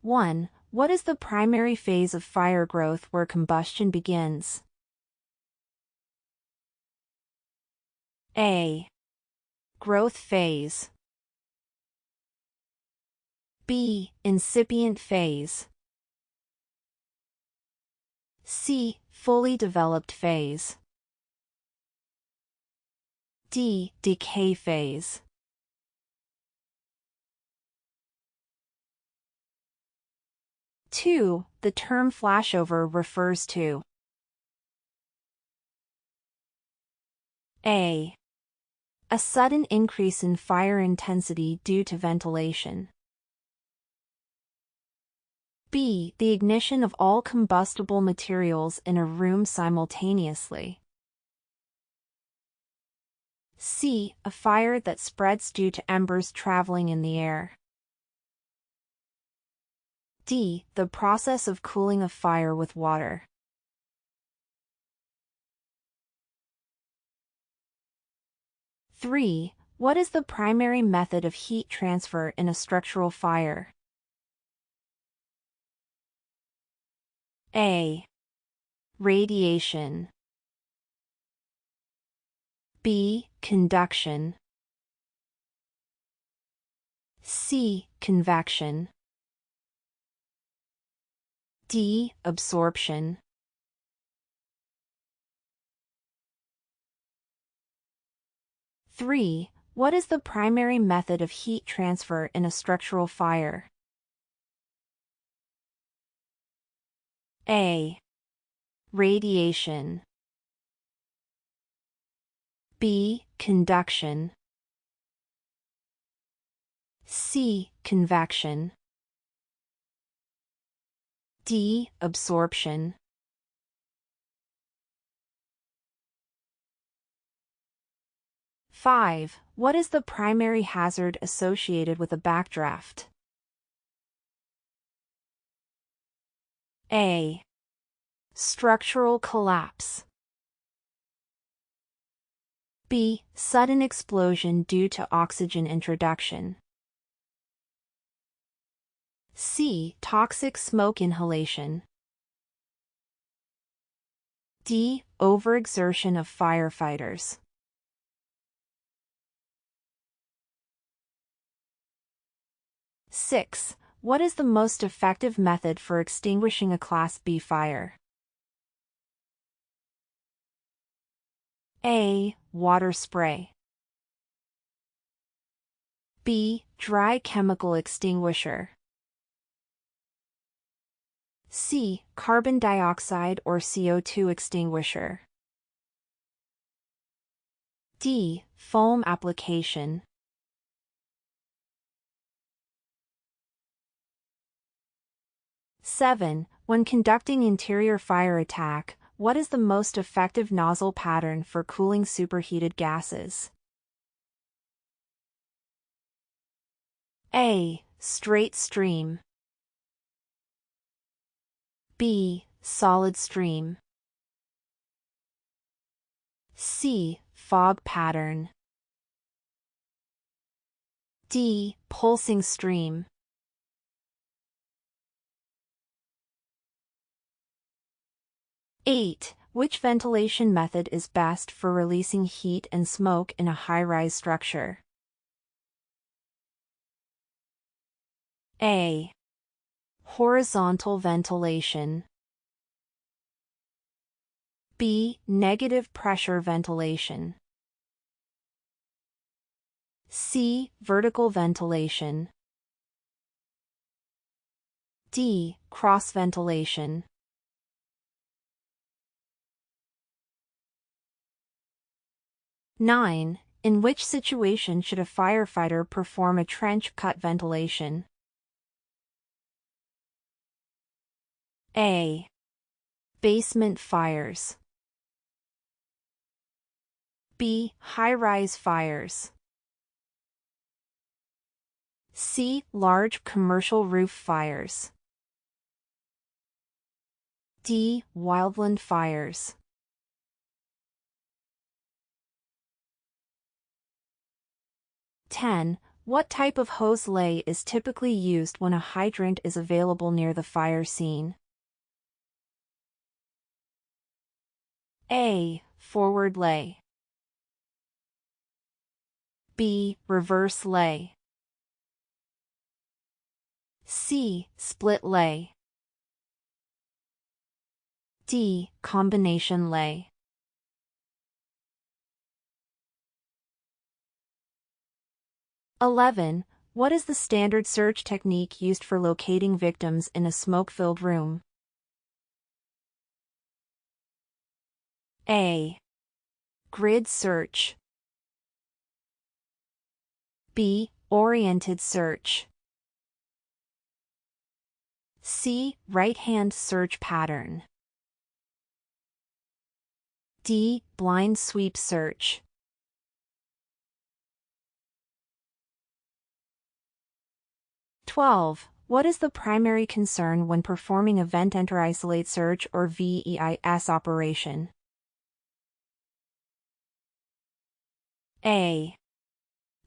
1. What is the primary phase of fire growth where combustion begins? A. Growth phase. B. Incipient phase. C. Fully developed phase. D. Decay phase. 2. The term flashover refers to A. A sudden increase in fire intensity due to ventilation. B. The ignition of all combustible materials in a room simultaneously. C. A fire that spreads due to embers traveling in the air. D. The process of cooling a fire with water. Three. What is the primary method of heat transfer in a structural fire? A. Radiation. B. Conduction. C. Convection. D. Absorption. Three. What is the primary method of heat transfer in a structural fire? A. Radiation. B. Conduction. C. Convection. D. Absorption. Five. What is the primary hazard associated with a backdraft? A. Structural collapse. B. Sudden explosion due to oxygen introduction. C. Toxic smoke inhalation. D. Overexertion of firefighters. Six. What is the most effective method for extinguishing a Class B fire? A. Water spray. B. Dry chemical extinguisher. C. Carbon dioxide or CO2 extinguisher. D. Foam application. Seven. When conducting interior fire attack, what is the most effective nozzle pattern for cooling superheated gases? A. Straight stream. B. Solid stream. C. Fog pattern. D. Pulsing stream. 8. Which ventilation method is best for releasing heat and smoke in a high-rise structure? A. Horizontal ventilation. B. Negative pressure ventilation. C. Vertical ventilation. D. Cross ventilation. 9. In which situation should a firefighter perform a trench cut ventilation? A. Basement fires. B. High-rise fires. C. Large commercial roof fires. D. Wildland fires. 10. What type of hose lay is typically used when a hydrant is available near the fire scene? A. Forward lay. B. Reverse lay. C. Split lay. D. Combination lay. (11) What is the standard search technique used for locating victims in a smoke-filled room? A. Grid search. B. Oriented search. C. Right-hand search pattern. D. Blind sweep search. (12) What is the primary concern when performing a vent-enter-isolate search or VEIS operation? A.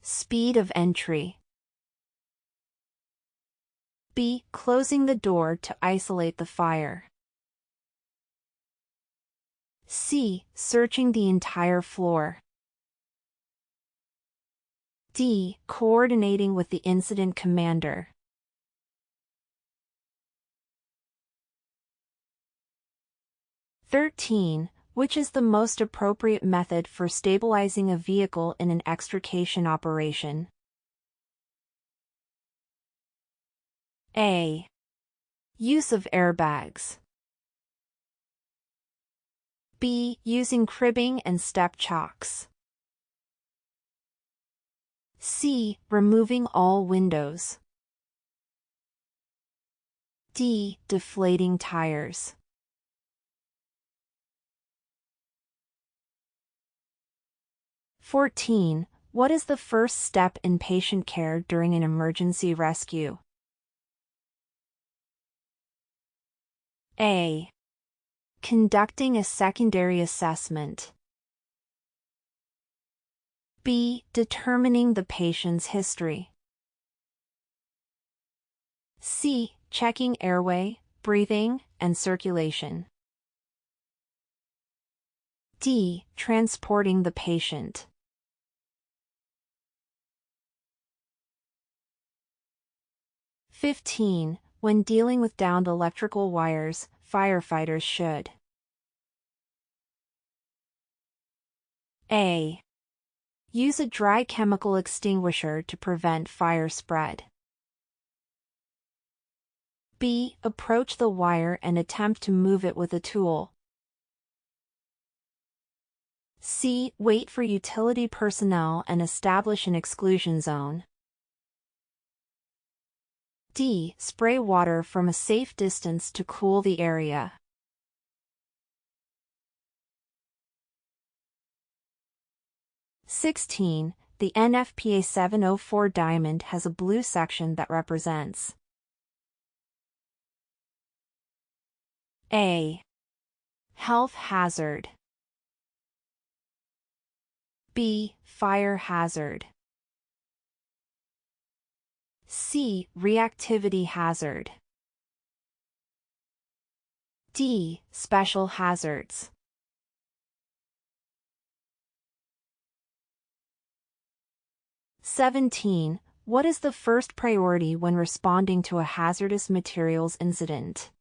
Speed of entry. B. Closing the door to isolate the fire. C. Searching the entire floor. D. Coordinating with the incident commander. (13) Which is the most appropriate method for stabilizing a vehicle in an extrication operation? A. Use of airbags. B. Using cribbing and step chocks. C. Removing all windows. D. Deflating tires. (14) What is the first step in patient care during an emergency rescue? A. Conducting a secondary assessment. B. Determining the patient's history. C. Checking airway, breathing, and circulation. D. Transporting the patient. (15) When dealing with downed electrical wires, firefighters should A. Use a dry chemical extinguisher to prevent fire spread. B. Approach the wire and attempt to move it with a tool. C. Wait for utility personnel and establish an exclusion zone. D. Spray water from a safe distance to cool the area. (16) The NFPA 704 diamond has a blue section that represents A. Health hazard. B. Fire hazard. C. Reactivity hazard. D. Special hazards. (17) What is the first priority when responding to a hazardous materials incident?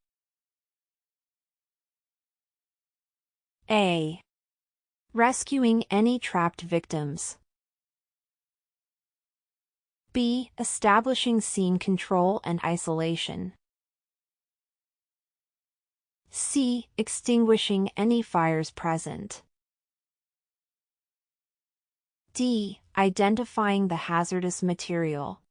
A. Rescuing any trapped victims. B. Establishing scene control and isolation. C. Extinguishing any fires present. D. Identifying the hazardous material.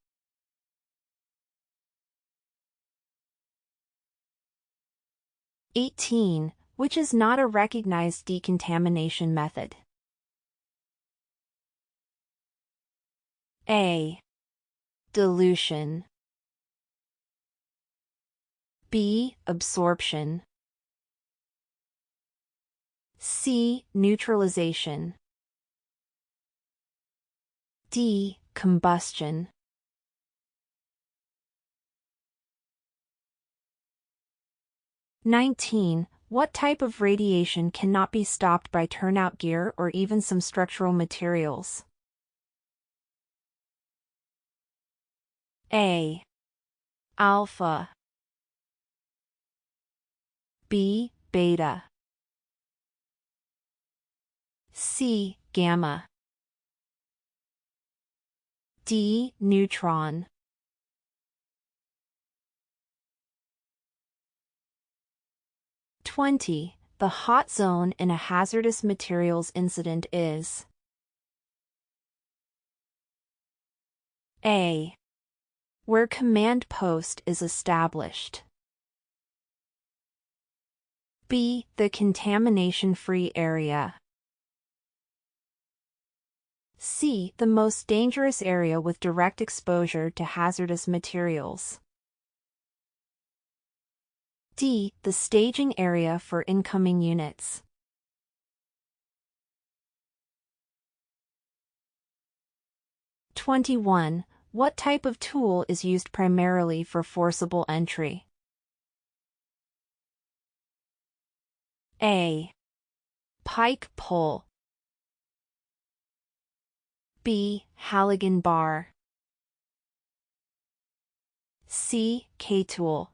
(18) Which is not a recognized decontamination method? A. Dilution. B. Absorption. C. Neutralization. D. Combustion. 19. What type of radiation cannot be stopped by turnout gear or even some structural materials? A. Alpha. B. Beta. C. Gamma. D. Neutron. 20. The hot zone in a hazardous materials incident is A. Where command post is established. B. The contamination-free area. C. The most dangerous area with direct exposure to hazardous materials. D. The staging area for incoming units. (21) What type of tool is used primarily for forcible entry? A. Pike pole. B. Halligan bar. C. K-tool.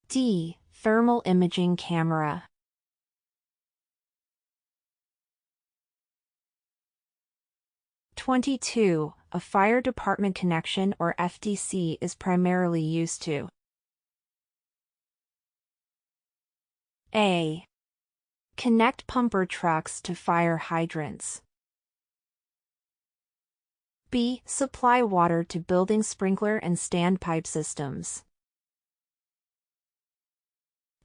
D. Thermal imaging camera. (22) A fire department connection or FDC is primarily used to A. Connect pumper trucks to fire hydrants. B. Supply water to building sprinkler and standpipe systems.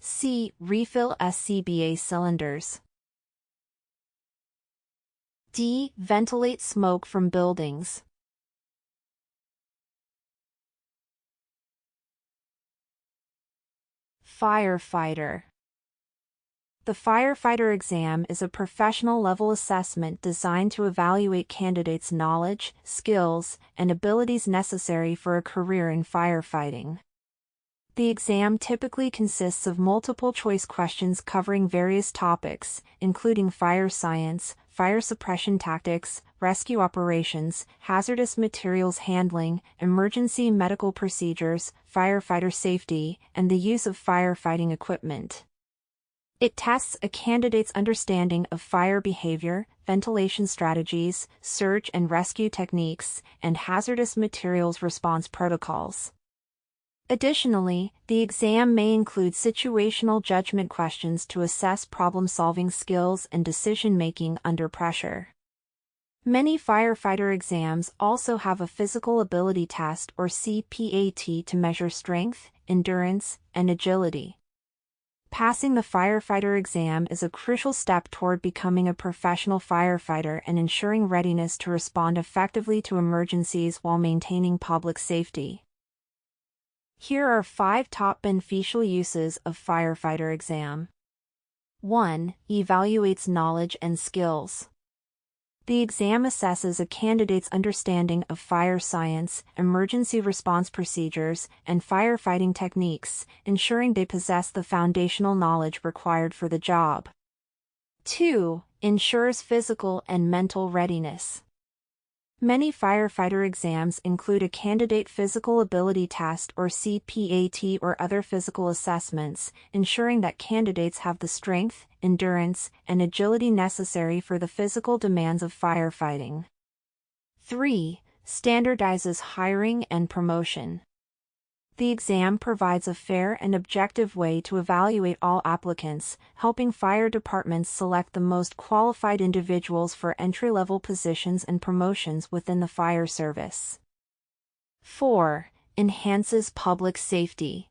C. Refill SCBA cylinders. D. Ventilate smoke from buildings. Firefighter. The firefighter exam is a professional-level assessment designed to evaluate candidates' knowledge, skills, and abilities necessary for a career in firefighting. The exam typically consists of multiple-choice questions covering various topics, including fire science, fire suppression tactics, rescue operations, hazardous materials handling, emergency medical procedures, firefighter safety, and the use of firefighting equipment. It tests a candidate's understanding of fire behavior, ventilation strategies, search and rescue techniques, and hazardous materials response protocols. Additionally, the exam may include situational judgment questions to assess problem-solving skills and decision-making under pressure. Many firefighter exams also have a physical ability test or cpat to measure strength, endurance, and agility. Passing the firefighter exam is a crucial step toward becoming a professional firefighter and ensuring readiness to respond effectively to emergencies while maintaining public safety. Here are 5 top beneficial uses of firefighter exam. 1. Evaluates knowledge and skills. The exam assesses a candidate's understanding of fire science, emergency response procedures, and firefighting techniques, ensuring they possess the foundational knowledge required for the job. 2. Ensures physical and mental readiness. Many firefighter exams include a candidate physical ability test or cpat or other physical assessments, ensuring that candidates have the strength, endurance, and agility necessary for the physical demands of firefighting. 3. Standardizes hiring and promotion. The exam provides a fair and objective way to evaluate all applicants, helping fire departments select the most qualified individuals for entry-level positions and promotions within the fire service. 4. Enhances public safety.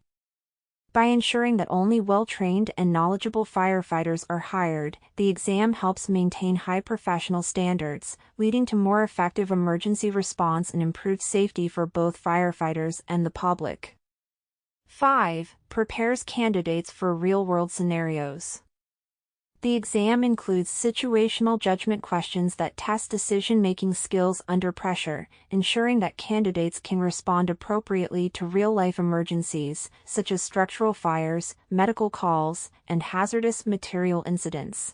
By ensuring that only well-trained and knowledgeable firefighters are hired, the exam helps maintain high professional standards, leading to more effective emergency response and improved safety for both firefighters and the public. 5. Prepares candidates for real-world scenarios. The exam includes situational judgment questions that test decision-making skills under pressure, ensuring that candidates can respond appropriately to real-life emergencies, such as structural fires, medical calls, and hazardous material incidents.